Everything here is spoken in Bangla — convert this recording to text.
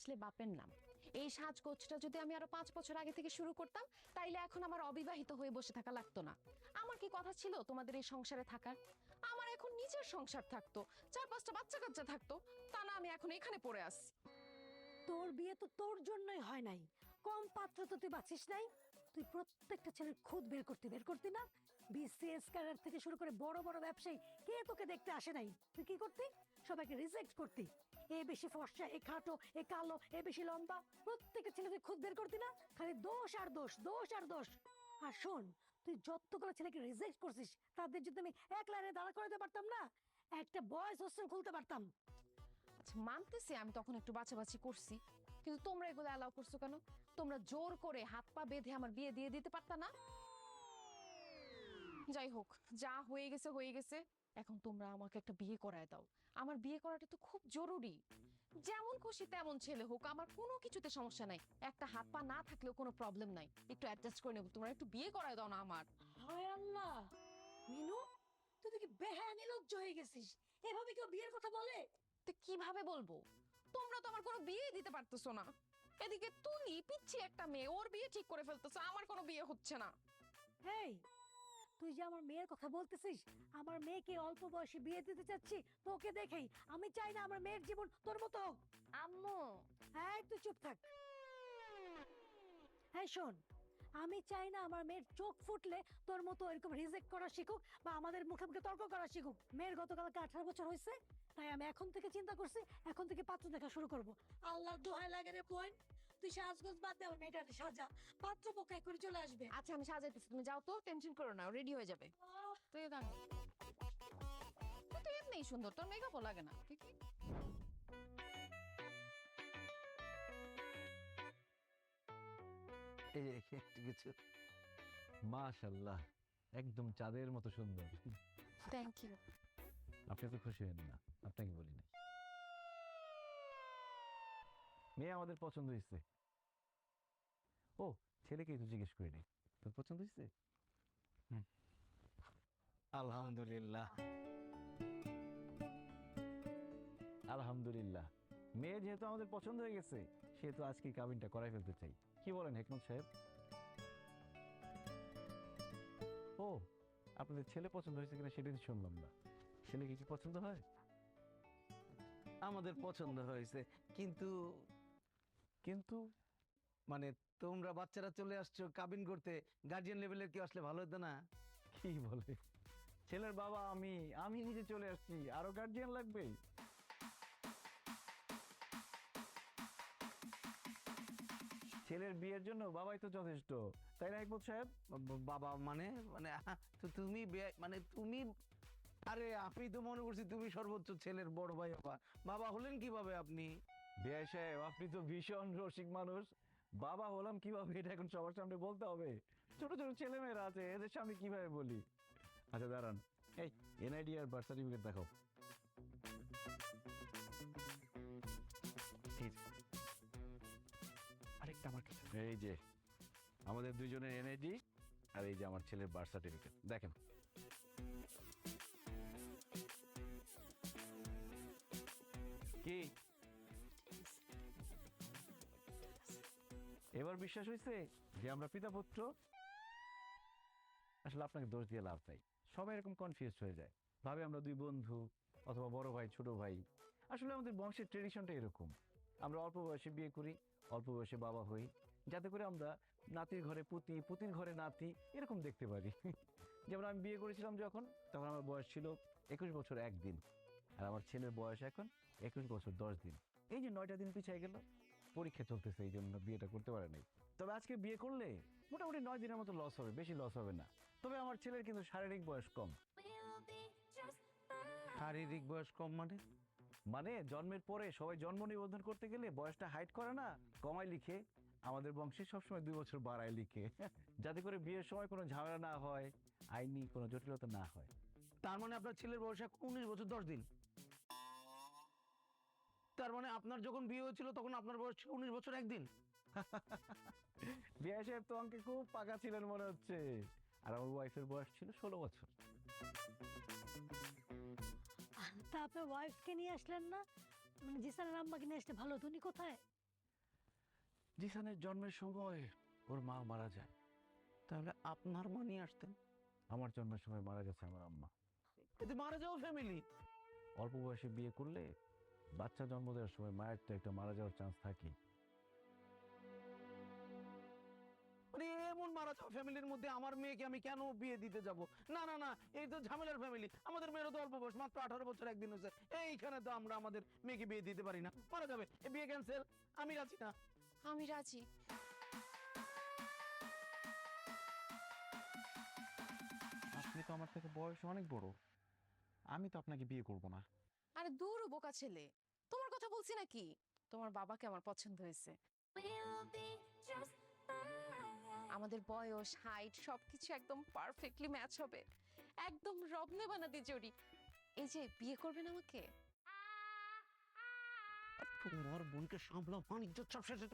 সাজলে বাপের নাম। এই সাজগোজটা যদি আমি আরো 5 বছর আগে থেকে শুরু করতাম, তাইলে এখন আমার অবিবাহিত হয়ে বসে থাকা লাগতো না। আমার কি কথা ছিল তোমাদের এই সংসারে থাকার? আমার এখন নিজের সংসার থাকতো, 4-5টা বাচ্চা কাচ্চা থাকতো। তা না, আমি এখন এখানে পড়ে আসি। তোর বিয়ে তো তোর জন্যই হয় নাই, কম পাত্র তো তুই বাঁচিস নাই। তুই প্রত্যেকটা ছেলের খুদ বের করতি না? বিসিএস ক্যাডার থেকে শুরু করে বড় বড় ব্যবসায়ী কে তোকে দেখতে আসে নাই? তুই কি করতি? সবাইকে রিজেক্ট করতি। এ বেশি ফর্সা, এ খাটো, এ কালো, এ বেশি লম্বা, প্রত্যেকটা ছেলে তুই খুদ বের করতি না? খালি দোষ আর দোষ, দোষ আর দোষ। আর শোন, তুই যতগুলো ছেলেকে রিজেক্ট করছিস, তাদের যদি আমি এক লাইনে দাঁড়া করাতে পারতাম না, একটা বয়েজ হোস্টেল খুলতে পারতাম। আচ্ছা, মানতেছি আমি তখন একটু বাছাবাছি করছি, কিন্তু তোমরা এগুলো অ্যালাউ করছো কেন? তোমরা জোর করে হাত পা বেঁধে আমার বিয়ে দিয়ে দিতে পারতা না? যাই হোক, যা হয়ে গেছে হয়ে গেছে। এখন তোমরা আমাকে একটা বিয়ে করায় দাও। আমার বিয়ে করাটা তো খুব জরুরি। যেমন খুশি তেমন ছেলে হোক, আমার কোনো কিছুতে সমস্যা নাই। একটা হাত পা না থাকলেও কোনো প্রবলেম নাই, একটু অ্যাডজাস্ট করে নেবো। তোমরা একটু বিয়ে করায় দাও না আমার। হায় আল্লাহ, মিনু, তুই দেখি বেহায়া নির্লজ্জ হয়ে গেছিস। এভাবে কেউ বিয়ের কথা বলে? তো কিভাবে বলবো? তোমরা তো আমার কোনো বিয়ে দিতে পারতেছো না। এদিকে তুলি পিচ্ছি একটা মেয়ে, ওর বিয়ে ঠিক করে ফেলতেছে, আমার কোনো বিয়ে হচ্ছে না। হেই, তুই যে আমার মেয়ের কথা বলতেছিস, আমার মেয়েকে অল্প বয়সে বিয়ে দিতে চাচ্ছি তোকে দেখেই। আমি চাই না আমার মেয়ের জীবন তোর মতো হোক। আম্মু, হ্যাঁ, তুই চুপ থাক। হ্যাঁ শোন, আমি চাই না আমার মেয়ের চোখ ফুটলে তোর মতো এরকম রিজেক্ট করা শিখুক বা আমাদের মুখে মুখে তর্ক করা শিখুক। মেয়ের গতকালকে 18 বছর হয়েছে, তাই আমি এখন থেকে চিন্তা করছি, এখন থেকে পাত্র দেখা শুরু করব। আল্লাহর দোহাই লাগে রে বোন, তুই সাজগোজ বাদ দে, আমার মেয়েটাকে সাজা, পাত্র পক্ষ করে চলে আসবে। আচ্ছা আমি সাজাইতেছি, তুমি যাও তো, টেনশন করো না, রেডি হয়ে যাবে। তুই দাঁড়া, তুই তো এমনিই সুন্দর, তোর মেকআপও লাগে না ঠিকই। এই যে একটু কিছু, মাশাআল্লাহ, একদম চাঁদের মতো সুন্দর। Thank you. আপনি তো খুশি হন না? আপনাকে বলি নাই, মেয়ে আমাদের পছন্দ হয়েছে। ও, ছেলেকে তো জিজ্ঞেস করিনি, তোর পছন্দ হয়েছে? আলহামদুলিল্লাহ, আলহামদুলিল্লাহ। মেয়ে যেহেতু আমাদের পছন্দ হয়ে গেছে, সেহেতু আজকে কাবিনটা করাই ফেলতে চাই। কি বলেন হেকমত সাহেব? ও, আপনাদের ছেলে পছন্দ হয়েছে কিনা সেটা শুনলাম না। ছেলেকে কি পছন্দ হয়? আমাদের পছন্দ হয়েছে, কিন্তু কিন্তু মানে তোমরা বাচ্চারা চলে আসছো কাবিন করতে, গার্জিয়ান লেভেলের কেউ আসলে ভালো হতো না? কি বলে? ছেলের বাবা আমি, আমি নিজে চলে আসছি, আরো গার্জিয়ান লাগবে? ছেলের বিয়ের জন্য বাবাই তো যথেষ্ট, তাই না হেকমত সাহেব? বাবা মানে মানে তো তুমি মানে তুমি, আরে আমি তো মনে করছি তুমি সর্বোচ্চ ছেলের বড় ভাই। বাবা বাবা হলেন কিভাবে আপনি? বিআই সাহেব, আপনি তো ভীষণ রসিক মানুষ। বাবা হলাম কিভাবে এটা এখন সবার সামনে বলতে হবে? ছোট ছোট ছেলেমেয়েরা আছে, এদের সামনে কিভাবে বলি? আচ্ছা দাঁড়ান, এই এনআইডি আর বার্থ সার্টিফিকেট দেখাও। আরেকটা আমার কাছে। এই যে আমাদের দুইজনের এনআইডি, আর এই যে আমার ছেলের বার্থ সার্টিফিকেট, দেখেন। কি এবার বিশ্বাস হয়েছে যে আমরা পিতা পুত্র? আসলে আপনাকে দোষ দিয়ে লাভ নাই, সবাই এরকম কনফিউজ হয়ে যায়, ভাবে আমরা দুই বন্ধু অথবা বড় ভাই ছোট ভাই। আসলে আমাদের বংশের ট্রেডিশনটা এরকম, আমরা অল্প বয়সে বিয়ে করি, অল্প বয়সে বাবা হই, যাতে করে আমরা নাতির ঘরে পুতি, পুতির ঘরে নাতি এরকম দেখতে পারি। যেমন আমি বিয়ে করেছিলাম যখন, তখন আমার বয়স ছিল 21 বছর 1 দিন, আর আমার ছেলের বয়স এখন 21 বছর 10 দিন। এই যে 9টা দিন পিছিয়ে গেল, পরীক্ষা চলতেছে এই জন্য বিয়েটা করতে পারে নাই। তবে আজকে বিয়ে করলে মোটামুটি 9 দিনের মতো লস হবে, বেশি লস হবে না। তবে আমার ছেলের কিন্তু শারীরিক বয়স কম। শারীরিক বয়স কম মানে? মানে জন্মের পরে সবাই জন্ম নিবন্ধন করতে গেলে বয়সটা হাইড করে না, কমায় লিখে। আমাদের বংশে সবসময় 2 বছর বাড়ায় লিখে, যাতে করে বিয়ের সময় কোনো ঝামেলা না হয়, আইনি কোনো জটিলতা না হয়। তার মানে আপনার ছেলের বয়স এখন 19 বছর 10 দিন। তার মানে আপনার যখন বিয়ে হয়েছিল তখন আপনার বয়স ছিল 19 বছর 1 দিন। বিয়ে সাহেব তো অঙ্কে খুব পাকা ছিলেন মনে হচ্ছে। আর আমার ওয়াইফের বয়স ছিল 16 বছর। তা আপনার ওয়াইফকে নিয়ে আসলেন না? মানে জিসানের আম্মাকে নিয়ে আসলে ভালো হতো। উনি কোথায়? জিসানের জন্মের সময় ওর মা মারা যায়। তাহলে আপনার মা নিয়ে আসতেন। আমার জন্মের সময় মারা গেছে আমার আম্মা। এতে মারা যাওয়া ফ্যামিলি। অল্প বয়সে বিয়ে করলে বাচ্চা জন্ম দেওয়ার সময় মায়ের তো একটা মারা যাওয়ার চান্স থাকে। মানে এমন মারা যাওয়া ফ্যামিলির মধ্যে আমার মেয়েকে আমি কেন বিয়ে দিতে যাব? না না না, এই তো ঝামেলার ফ্যামিলি। আমাদের মেয়েরও তো অল্প বয়স, মাত্র 18 বছর একদিন হয়েছে। এইখানে তো আমরা আমাদের মেয়েকে বিয়ে দিতে পারি না, মারা যাবে। এ বিয়ে ক্যান্সেল, আমি রাজি না। আমি রাজি। আপনি তো আমার থেকে বয়সে অনেক বড়, আমি তো আপনাকে বিয়ে করব না। আরে দূর বোকা ছেলে, তোমার কথা বলছি নাকি? তোমার বাবাকে আমার পছন্দ হয়েছে। আমাদের বয়স, হাইট সবকিছু একদম পারফেক্টলি ম্যাচ হবে, একদম রবনে বানাতে জড়ি। এই যে বিয়ে করবেন আমাকে? তোমার বোনকে সামলাও, বাণিজ্য সব শেষে